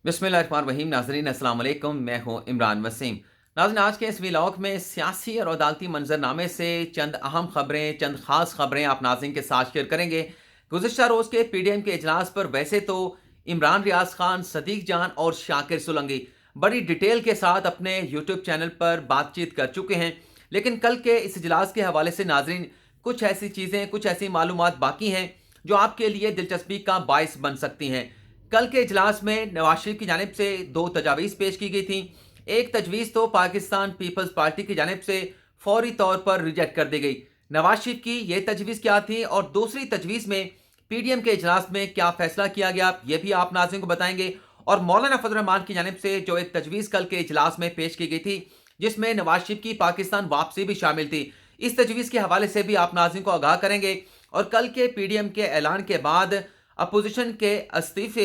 बिस्मिल्लाहिर्रहमानिर्रहीम। नाज़रीन अस्सलाम वालेकुम, मैं हूं इमरान वसीम। नाज़रीन, आज के इस व्लॉग में सियासी और अदालती मंजरनामे से चंद अहम खबरें, चंद खास खबरें आप नाज़रीन के साथ शेयर करेंगे। गुज़िश्ता रोज़ के पीडीएम के इजलास पर वैसे तो इमरान रियाज खान, सदीक जान और शाकिर सुलंगी बड़ी डिटेल के साथ अपने यूट्यूब चैनल पर बातचीत कर चुके हैं, लेकिन कल के इस इजलास के हवाले से नाज़रीन कुछ ऐसी चीज़ें, कुछ ऐसी मालूमात बाकी हैं जो आपके लिए दिलचस्पी का बायस बन सकती हैं। कल के इजलास में नवाज शरीफ की जानिब से दो तजावीज़ पेश की गई थी। एक तजवीज़ तो पाकिस्तान पीपल्स पार्टी की जानिब से फौरी तौर पर रिजेक्ट कर दी गई। नवाज शरीफ की यह तजवीज़ क्या थी और दूसरी तजवीज़ में पीडीएम के इजलास में क्या फैसला किया गया, ये भी आप नाज़रीन को बताएंगे। और मौलाना फजल रहमान की जानिब से जो एक तजवीज़ कल के इजलास में पेश की गई थी, जिसमें नवाज शरीफ की पाकिस्तान वापसी भी शामिल थी, इस तजवीज़ के हवाले से भी आप नाज़रीन को आगाह करेंगे। और कल के पीडीएम के ऐलान के बाद अपोजिशन के इस्तीफे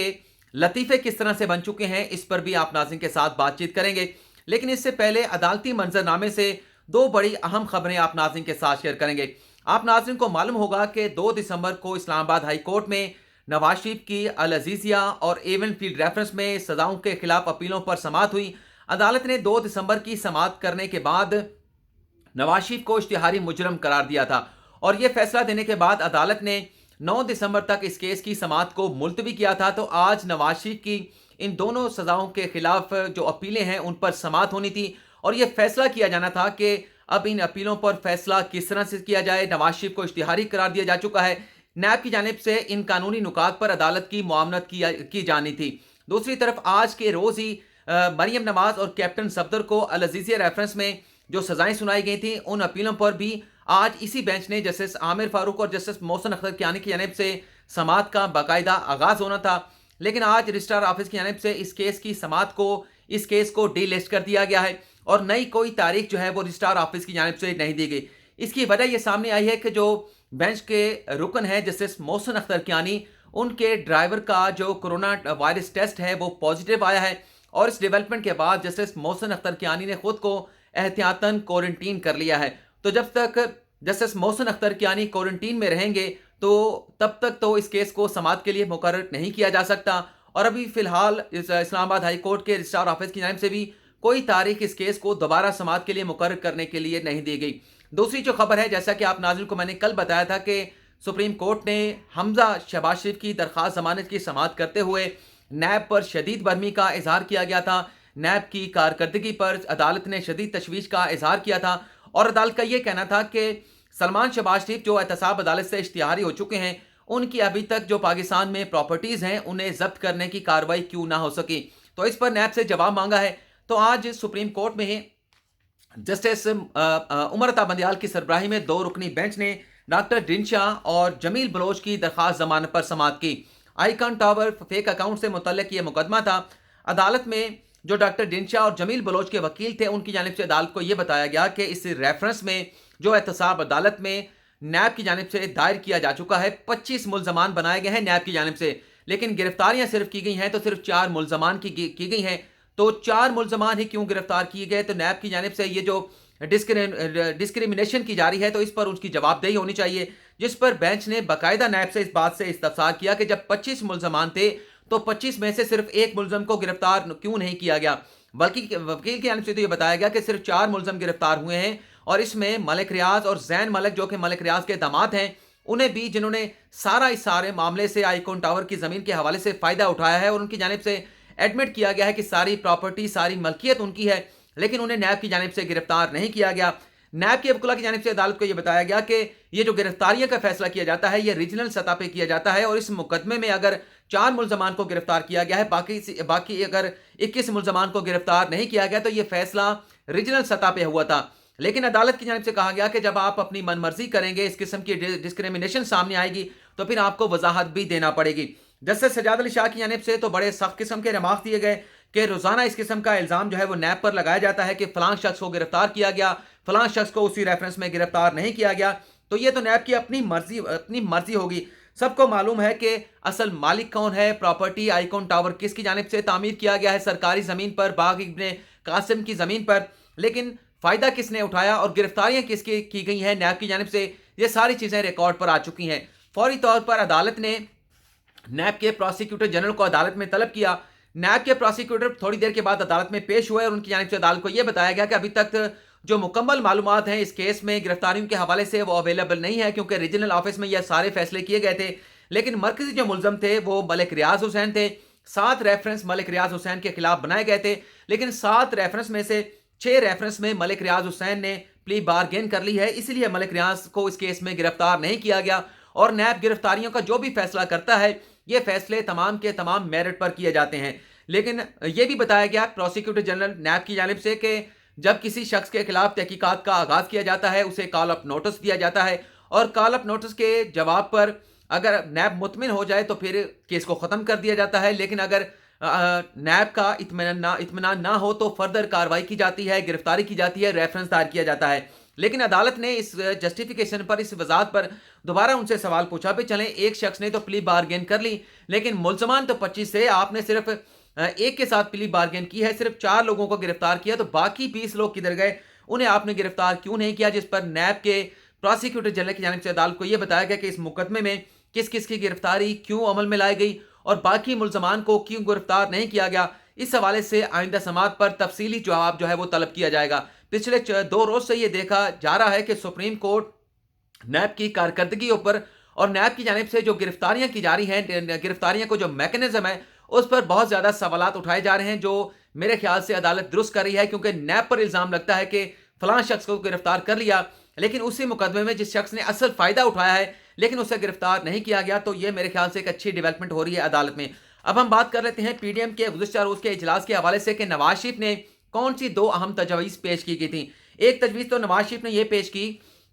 लतीफ़े किस तरह से बन चुके हैं, इस पर भी आप नाज़रीन के साथ बातचीत करेंगे। लेकिन इससे पहले अदालती मंजरनामे से दो बड़ी अहम खबरें आप नाज़रीन के साथ शेयर करेंगे। आप नाज़रीन को मालूम होगा कि 2 दिसंबर को इस्लामाबाद हाई कोर्ट में नवाज शरीफ की अल अजीज़िया और एवन फील्ड रेफरेंस में सजाओं के खिलाफ अपीलों पर समाअत हुई। अदालत ने 2 दिसंबर की समाअत करने के बाद नवाज शरीफ को इश्तिहारी मुजरम करार दिया था और यह फैसला देने के बाद अदालत ने 9 दिसंबर तक इस केस की समाअत को मुलतवी किया था। तो आज नवाज शरीफ की इन दोनों सजाओं के खिलाफ जो अपीलें हैं उन पर समाअत होनी थी और यह फैसला किया जाना था कि अब इन अपीलों पर फैसला किस तरह से किया जाए। नवाज शरीफ को इश्तिहारी करार दिया जा चुका है। नैब की जानिब से इन कानूनी नुकात पर अदालत की मुआवनत की जानी थी। दूसरी तरफ आज के रोज ही मरियम नवाज और कैप्टन सफदर को अल अजीज़िया रेफरेंस में जो सजाएं सुनाई गई थी, उन अपीलों पर भी आज इसी बेंच ने जस्टिस आमिर फारूक और जस्टिस मोहसिन अख्तर कियानी की जानिब से समाअत का बाकायदा आगाज होना था, लेकिन आज रजिस्ट्रार ऑफिस की जानिब से इस केस की समाअत को, इस केस को डीलिस्ट कर दिया गया है और नई कोई तारीख जो है वो रजिस्ट्रार ऑफिस की जानिब से नहीं दी गई। इसकी वजह यह सामने आई है कि जो बेंच के रुकन है जस्टिस मोहसिन अख्तर कियानी, उनके ड्राइवर का जो कोरोना वायरस टेस्ट है वो पॉजिटिव आया है और इस डेवलपमेंट के बाद जस्टिस मोहसिन अख्तर कियानी ने खुद को एहतियातन क्वारंटीन कर लिया है। तो जब तक जस्टिस मोहसिन अख्तर कियानी क्वारंटीन में रहेंगे तो तब तक तो इस केस को समाअत के लिए मुकर्रर नहीं किया जा सकता और अभी फिलहाल इस्लामाबाद हाई कोर्ट के रजिस्ट्रार ऑफिस की जानिब से भी कोई तारीख इस केस को दोबारा समाअत के लिए मुकर्रर करने के लिए नहीं दी गई। दूसरी जो खबर है, जैसा कि आप नाज़रीन को मैंने कल बताया था कि सुप्रीम कोर्ट ने हमजा शहबाज शरीफ की दरख्वास्त जमानत की समाअत करते हुए नैब पर शदीद बरहमी का इजहार किया गया था। नैब की कारकर्दगी पर अदालत ने शदीद तशवीश का इजहार किया था और अदालत का यह कहना था कि सलमान शहबाज शरीफ जो एहतसाब अदालत से इश्तिहारी हो चुके हैं, उनकी अभी तक जो पाकिस्तान में प्रॉपर्टीज़ हैं उन्हें जब्त करने की कार्रवाई क्यों ना हो सकी। तो इस पर नैब से जवाब मांगा है। तो आज सुप्रीम कोर्ट में जस्टिस उमर अता बंदियाल की सरबराही में 2 रुकनी बेंच ने डॉक्टर डिंशा और जमील बलोच की दरख्वास्त जमानत पर समाअत की। आईकॉन टावर फेक अकाउंट से मुतल्लिक यह मुकदमा था। अदालत में जो डॉक्टर डिंशा और जमील बलोच के वकील थे, उनकी जानिब से अदालत को यह बताया गया कि इस रेफरेंस में जो एहतसाब अदालत में नैब की जानिब से दायर किया जा चुका है, 25 मुल्जमान बनाए गए हैं नैब की जानिब से, लेकिन गिरफ्तारियां सिर्फ की गई हैं तो सिर्फ 4 मुल्जमान की गई हैं। तो 4 मुल्जमान ही क्यों गिरफ्तार किए गए? तो नैब की जानिब से ये जो डिस्क्रिमिनेशन की जा रही है तो इस पर उसकी जवाबदेही होनी चाहिए, जिस पर बेंच ने बाकायदा नैब से इस बात से इस्तफसार किया कि जब 25 मुल्जमान थे तो 25 में से सिर्फ एक मुलजम को गिरफ्तार क्यों नहीं किया गया। बल्कि वकील की जानिब से तो यह बताया गया कि सिर्फ 4 मुलजम गिरफ्तार हुए हैं और इसमें मलिक रियाज और जैन मलिक जो कि मलिक रियाज के दामाद हैं, उन्हें भी, जिन्होंने इस सारे मामले से आईकॉन टावर की ज़मीन के हवाले से फ़ायदा उठाया है और उनकी जानिब से एडमिट किया गया है कि सारी प्रॉपर्टी, सारी मलकियत उनकी है, लेकिन उन्हें नैब की जानिब से गिरफ्तार नहीं किया गया। नैब के वकील की जानिब से अदालत को यह बताया गया कि ये जो गिरफ्तारियों का फैसला किया जाता है ये रीजनल सतह पे किया जाता है और इस मुकदमे में अगर 4 मुल्जमान को गिरफ्तार किया गया है, बाकी अगर 21 मुल्जमान को गिरफ्तार नहीं किया गया तो ये फैसला रीजनल सतह पे हुआ था। लेकिन अदालत की जानिब से कहा गया कि जब आप अपनी मनमर्जी करेंगे, इस किस्म की डिस्क्रिमिनेशन सामने आएगी तो फिर आपको वजाहत भी देना पड़ेगी। जस्टिस सजाद अली शाह की जानिब से तो बड़े सख्त किस्म के रिमार्क दिए गए कि रोजाना इस किस्म का इल्जाम जो है वो नैब पर लगाया जाता है कि फलां शख्स को गिरफ्तार किया गया, फलां शख्स को उसी रेफरेंस में गिरफ्तार नहीं किया गया। तो ये तो नैब की अपनी मर्जी होगी। सबको मालूम है कि असल मालिक कौन है, प्रॉपर्टी आईकॉन टावर किसकी जानिब से तामीर किया गया है, सरकारी ज़मीन पर, बाग इब्ने कासिम की ज़मीन पर, लेकिन फ़ायदा किसने उठाया और गिरफ्तारियाँ किसकी की गई हैं नैब की जानिब से, ये सारी चीज़ें रिकॉर्ड पर आ चुकी हैं। फौरी तौर पर अदालत ने नैब के प्रोसिक्यूटर जनरल को अदालत में तलब किया नैब के प्रोसिक्यूटर थोड़ी देर के बाद अदालत में पेश हुए और उनकी जानिब से अदालत को यह बताया गया कि अभी तक जो मुकम्मल मालूमात हैं इस केस में गिरफ्तारियों के हवाले से वो अवेलेबल नहीं है, क्योंकि रीजनल ऑफिस में यह सारे फैसले किए गए थे। लेकिन मरकजी जो मुलजम थे वो मलिक रियाज हुसैन थे। 7 रेफरेंस मलिक रियाज हुसैन के खिलाफ बनाए गए थे, लेकिन 7 रेफरेंस में से 6 रेफरेंस में मलिक रियाज हुसैन ने प्ली बारगेन कर ली है, इसलिए मलिक रियाज को इस केस में गिरफ्तार नहीं किया गया। और नैब गिरफ्तारियों का जो भी फैसला करता है ये फैसले तमाम के तमाम मेरिट पर किए जाते हैं। लेकिन यह भी बताया गया प्रोसिक्यूटर जनरल नैब की जानिब से कि जब किसी शख्स के खिलाफ तहकीकात का आगाज किया जाता है उसे कॉल अप नोटिस दिया जाता है, और कॉल अप नोटिस के जवाब पर अगर नैब मुतमिन हो जाए तो फिर केस को ख़त्म कर दिया जाता है। लेकिन अगर नैब का इत्मीनान ना हो तो फर्दर कार्रवाई की जाती है, गिरफ्तारी की जाती है, रेफरेंस दायर किया जाता है। लेकिन अदालत ने इस जस्टिफिकेशन पर, इस वजाहत पर दोबारा उनसे सवाल पूछा भी चलें एक शख्स ने तो प्ली बारगेन कर ली, लेकिन मुल्ज़मान तो 25 थे, आपने सिर्फ एक के साथ प्ली बारगेन की है, सिर्फ 4 लोगों को गिरफ्तार किया, तो बाकी 20 लोग किधर गए, उन्हें आपने गिरफ्तार क्यों नहीं किया? जिस पर नैब के प्रोसिक्यूटर जनरल की जानिब से अदालत को यह बताया गया कि इस मुकदमे में किस किस की गिरफ्तारी क्यों अमल में लाई गई और बाकी मुल्ज़मान को क्यों गिरफ्तार नहीं किया गया। इस हवाले से आइंदा समाअत पर तफसीली जवाब जो है वो तलब किया जाएगा। पिछले 2 रोज से ये देखा जा रहा है कि सुप्रीम कोर्ट नैब की कारकर्दगी ऊपर और नैब की जानिब से जो गिरफ्तारियां की जा रही हैं, गिरफ्तारियां को जो मैकेनिज्म है उस पर बहुत ज़्यादा सवालात उठाए जा रहे हैं, जो मेरे ख्याल से अदालत दुरुस्त कर रही है, क्योंकि नैब पर इल्ज़ाम लगता है कि फलां शख्स को गिरफ्तार कर लिया, लेकिन उसी मुकदमे में जिस शख्स ने असल फ़ायदा उठाया है लेकिन उसे गिरफ्तार नहीं किया गया। तो ये मेरे ख्याल से एक अच्छी डेवलपमेंट हो रही है अदालत में। अब हम बात कर लेते हैं पीडीएम के गुज़श्ता रोज़ के इजलास के हवाले से कि नवाज शरीफ ने कौन सी 2 अहम तजवीज़ पेश की गई थी। एक तजवीज़ तो नवाज शरीफ ने यह पेश की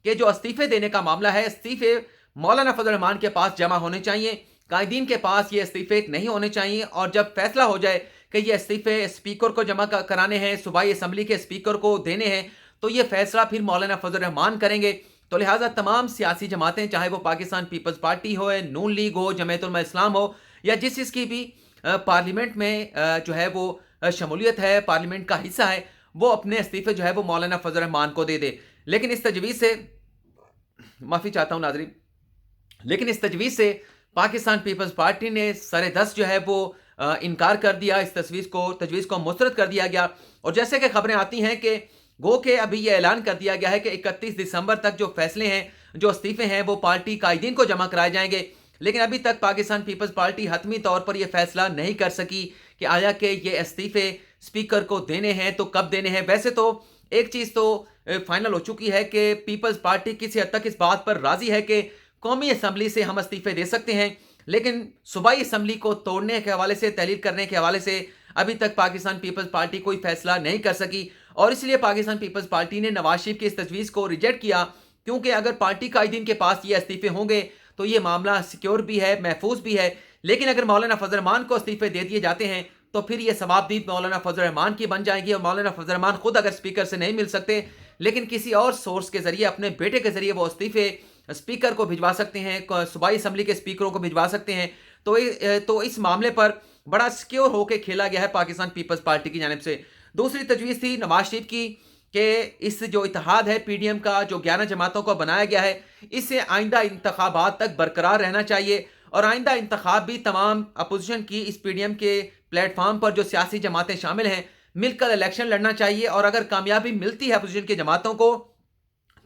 कि जो इस्तीफ़े देने का मामला है, इस्तीफ़े मौलाना फजल रहमान के पास जमा होने चाहिए, कायदीन के पास ये इस्तीफ़े नहीं होने चाहिए, और जब फैसला हो जाए कि ये इस्तीफ़े स्पीकर को जमा कराने हैं, सूबाई असम्बली के स्पीकर को देने हैं, तो ये फैसला फिर मौलाना फजल रहमान करेंगे। तो लिहाजा तमाम सियासी जमातें, चाहे वो पाकिस्तान पीपल्स पार्टी हो, नून लीग हो, जमीयत उलमा इस्लाम हो, या जिस जिसकी भी पार्लियामेंट में जो है वो शमूलियत है, पार्लियामेंट का हिस्सा है, वो अपने इस्तीफ़े जो है वो मौलाना फजल रहमान को दे दे। लेकिन इस तजवीज़ से, माफ़ी चाहता हूँ नाज़रीन, लेकिन इस तजवीज़ से पाकिस्तान पीपल्स पार्टी ने सरे दस्त जो है वो इनकार कर दिया, इस तजवीज़ को मुस्तरद कर दिया गया। और जैसे कि खबरें आती हैं कि गो के अभी ये ऐलान कर दिया गया है कि 31 दिसंबर तक जो फैसले हैं, जो इस्तीफ़े हैं, वो पार्टी कायदीन को जमा कराए जाएंगे। लेकिन अभी तक पाकिस्तान पीपल्स पार्टी हतमी तौर पर यह फैसला नहीं कर सकी कि आया कि ये इस्तीफ़े स्पीकर को देने हैं तो कब देने हैं। वैसे तो एक चीज़ तो फाइनल हो चुकी है कि पीपल्स पार्टी किसी हद तक इस बात पर राज़ी है कि कौमी असम्बली से हम इस्तीफ़े दे सकते हैं, लेकिन सूबाई असम्बली को तोड़ने के हवाले से, तहलील करने के हवाले से अभी तक पाकिस्तान पीपल्स पार्टी कोई फैसला नहीं कर सकी। और इसलिए पाकिस्तान पीपल्स पार्टी ने नवाज शरीफ की इस तजवीज़ को रिजेक्ट किया, क्योंकि अगर पार्टी कायदीन के पास ये इस्तीफ़े होंगे तो ये मामला सिक्योर भी है, महफूज भी है। लेकिन अगर मौलाना फजल रहमान को इस्तीफ़े दे दिए जाते हैं तो फिर ये सवाबदीद मौलाना फजल रहमान की बन जाएगी, और मौलाना फजल रहमान खुद अगर स्पीकर से नहीं मिल सकते लेकिन किसी और सोर्स के ज़रिए, अपने बेटे के ज़रिए वो इस्तीफ़े स्पीकर को भिजवा सकते हैं, सूबाई असम्बली के स्पीकरों को भिजवा सकते हैं, तो इस मामले पर बड़ा सिक्योर होकर खेला गया है पाकिस्तान पीपल्स पार्टी की जानिब से। दूसरी तजवीज़ थी नवाज शरीफ की कि इस जो इत्तेहाद है पीडीएम का, जो 11 जमातों को बनाया गया है, इससे आइंदा इंतखाबात तक बरकरार रहना चाहिए, और आइंदा इंतखाब भी तमाम अपोजिशन की इस पीडीएम के प्लेटफार्म पर जो सियासी जमातें शामिल हैं मिलकर इलेक्शन लड़ना चाहिए। और अगर कामयाबी मिलती है अपोजिशन की जमातों को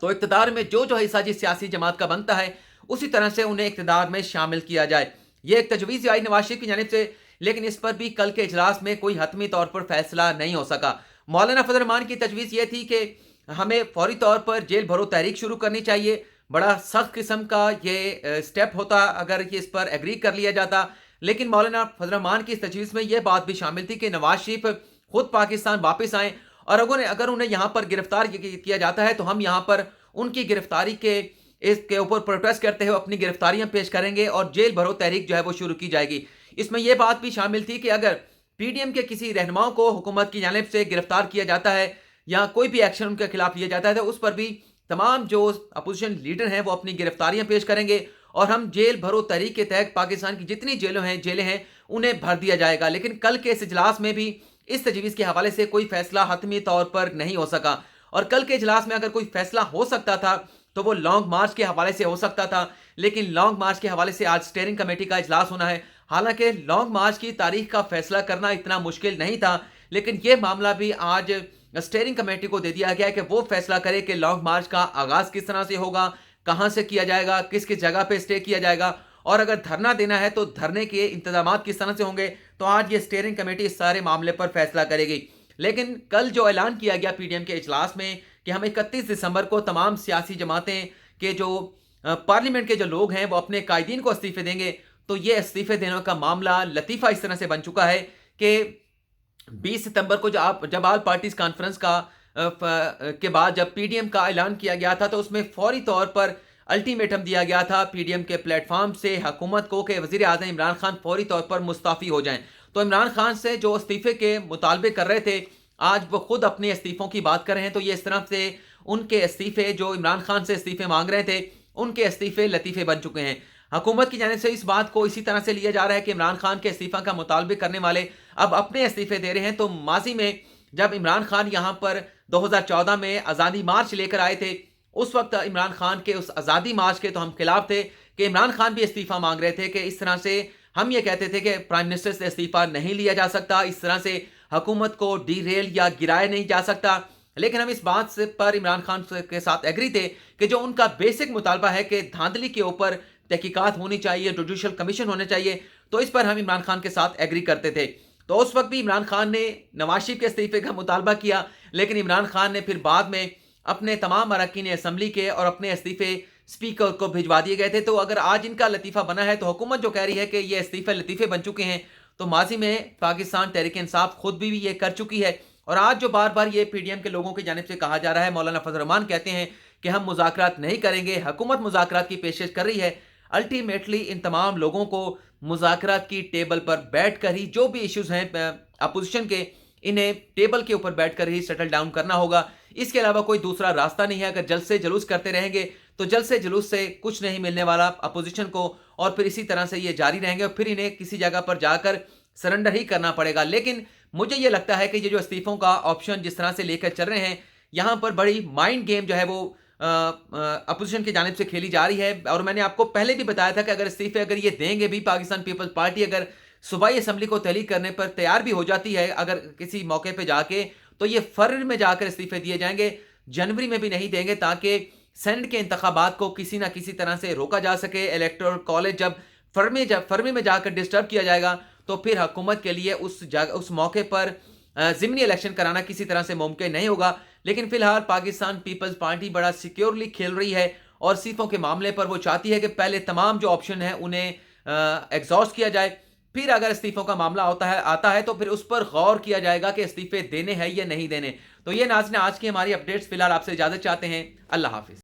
तो इक़्तिदार में जो हिस्सा जिस सियासी जमात का बनता है उसी तरह से उन्हें इक़्तिदार में शामिल किया जाए। ये एक तजवीज़ आई नवाज शरीफ की जानिब से, लेकिन इस पर भी कल के इजलास में कोई हतमी तौर पर फैसला नहीं हो सका। मौलाना फजल रहमान की तजवीज़ ये थी कि हमें फौरी तौर पर जेल भरो तहरीक शुरू करनी चाहिए। बड़ा सख्त किस्म का ये स्टेप होता अगर ये इस पर एग्री कर लिया जाता। लेकिन मौलाना फजल रहमान की इस तजवीज़ में यह बात भी शामिल थी कि नवाज शरीफ खुद पाकिस्तान वापस आएँ, और अगर उन्हें यहाँ पर गिरफ्तार किया जाता है तो हम यहाँ पर उनकी गिरफ्तारी इसके ऊपर प्रोटेस्ट करते हुए अपनी गिरफ्तारियां पेश करेंगे और जेल भरो तहरीक जो है वो शुरू की जाएगी। इसमें यह बात भी शामिल थी कि अगर पीडीएम के किसी रहनुमाओं को हुकूमत की जानिब से गिरफ्तार किया जाता है या कोई भी एक्शन उनके खिलाफ लिया जाता है तो उस पर भी तमाम जो अपोजिशन लीडर हैं वो अपनी गिरफ्तारियां पेश करेंगे, और हम जेल भरो तहरीक के तहत पाकिस्तान की जितनी जेलें हैं उन्हें भर दिया जाएगा। लेकिन कल के इस इजलास में भी इस तजवीज़ के हवाले से कोई फैसला हतमी तौर पर नहीं हो सका, और कल के इजलास में अगर कोई फैसला हो सकता था तो वो लॉन्ग मार्च के हवाले से हो सकता था। लेकिन लॉन्ग मार्च के हवाले से आज स्टीयरिंग कमेटी का इजलास होना है, हालांकि लॉन्ग मार्च की तारीख का फैसला करना इतना मुश्किल नहीं था, लेकिन यह मामला भी आज स्टीयरिंग कमेटी को दे दिया गया है कि वो फैसला करे कि लॉन्ग मार्च का आगाज किस तरह से होगा, कहां से किया जाएगा, किस किस जगह पे स्टे किया जाएगा, और अगर धरना देना है तो धरने के इंतजाम किस तरह से होंगे। तो आज ये स्टीयरिंग कमेटी इस सारे मामले पर फैसला करेगी। लेकिन कल जो ऐलान किया गया पीडीएम के इजलास में कि हम 31 दिसंबर को तमाम सियासी जमातें के जो पार्लियामेंट के जो लोग हैं वो अपने कायदीन को इस्तीफे देंगे, तो ये इस्तीफे देने का मामला लतीफ़ा इस तरह से बन चुका है कि 20 सितंबर को जब ऑल पार्टीज कॉन्फ्रेंस का के बाद जब पीडीएम का ऐलान किया गया था, तो उसमें फौरी तौर पर अल्टीमेटम दिया गया था पीडीएम के प्लेटफॉर्म से हुकूमत को कि वज़ीर आज़म इमरान खान फौरी तौर पर मुस्ताफ़ी हो जाएं। तो इमरान खान से जो इस्तीफे के मुतालबे कर रहे थे, आज वो खुद अपने इस्तीफ़ों की बात कर रहे हैं। तो ये इस तरह से उनके इस्तीफे, जो इमरान खान से इस्तीफे मांग रहे थे, उनके इस्तीफे लतीफ़े बन चुके हैं। हुकूमत की जानिब से इस बात को इसी तरह से लिया जा रहा है कि इमरान खान के इस्तीफा का मुतालबे करने वाले अब अपने इस्तीफे दे रहे हैं। तो माजी में जब इमरान खान यहाँ पर 2014 में आज़ादी मार्च लेकर आए थे, उस वक्त इमरान खान के उस आज़ादी मार्च के तो हम खिलाफ थे कि इमरान खान भी इस्तीफा मांग रहे थे कि इस तरह से हम ये कहते थे कि प्राइम मिनिस्टर से इस्तीफा नहीं लिया जा सकता, इस तरह से हुकूमत को डीरेल या गिराया नहीं जा सकता। लेकिन हम इस बात से पर इमरान खान के साथ एग्री थे कि जो उनका बेसिक मुतालबा है कि धांधली के ऊपर तहकीकात होनी चाहिए, जुडिशल कमीशन होने चाहिए, तो इस पर हम इमरान खान के साथ एग्री करते थे। तो उस वक्त भी इमरान खान ने नवाज शरीफ के इस्तीफे का मुतालबा किया, लेकिन इमरान खान ने फिर बाद में अपने तमाम अरकान असम्बली के और अपने इस्तीफे स्पीकर को भिजवा दिए गए थे। तो अगर आज इनका लतीफ़ा बना है, तो हुकूमत जो कह रही है कि ये इस्तीफे लतीफ़े बन चुके हैं, तो माजी में पाकिस्तान तहरीक इंसाफ खुद भी ये कर चुकी है। और आज जो बार बार ये पीडीएम के लोगों की जानिब से कहा जा रहा है, मौलाना फजल रहमान कहते हैं कि हम मुज़ाकरात नहीं करेंगे, हुकूमत मुज़ाकरात की पेशकश कर रही है। अल्टीमेटली इन तमाम लोगों को मुज़ाकरात की टेबल पर बैठ कर ही जो भी इश्यूज़ हैं अपोजिशन के, इन्हें टेबल के ऊपर बैठ कर ही सेटल डाउन करना होगा। इसके अलावा कोई दूसरा रास्ता नहीं है। अगर जल्द से जुलूस करते रहेंगे तो जल्द से जुलूस से कुछ नहीं मिलने वाला अपोजिशन को, और फिर इसी तरह से ये जारी रहेंगे और फिर इन्हें किसी जगह पर जाकर सरेंडर ही करना पड़ेगा। लेकिन मुझे ये लगता है कि ये जो इस्तीफों का ऑप्शन जिस तरह से लेकर चल रहे हैं, यहाँ पर बड़ी माइंड गेम जो है वो अपोजिशन की जानिब से खेली जा रही है। और मैंने आपको पहले भी बताया था कि अगर इस्तीफे अगर ये देंगे भी, पाकिस्तान पीपल्स पार्टी अगर सूबाई असम्बली को तहलील करने पर तैयार भी हो जाती है अगर किसी मौके पे जाके, तो ये फरवरी में जाकर इस्तीफे दिए जाएंगे, जनवरी में भी नहीं देंगे, ताकि सेनेट के इंतखाबात को किसी ना किसी तरह से रोका जा सके। इलेक्टोरल कॉलेज जब फरवरी में जाकर डिस्टर्ब किया जाएगा, तो फिर हुकूमत के लिए उस मौके पर ज़िमनी इलेक्शन कराना किसी तरह से मुमकिन नहीं होगा। लेकिन फिलहाल पाकिस्तान पीपल्स पार्टी बड़ा सिक्योरली खेल रही है और इस्तीफों के मामले पर वो चाहती है कि पहले तमाम जो ऑप्शन है उन्हें एग्जॉस्ट किया जाए, फिर अगर इस्तीफों का मामला आता है तो फिर उस पर गौर किया जाएगा कि इस्तीफे देने हैं या नहीं देने। तो ये नाज़रीन आज की हमारी अपडेट्स। फिलहाल आपसे इजाज़त चाहते हैं। अल्लाह हाफिज़।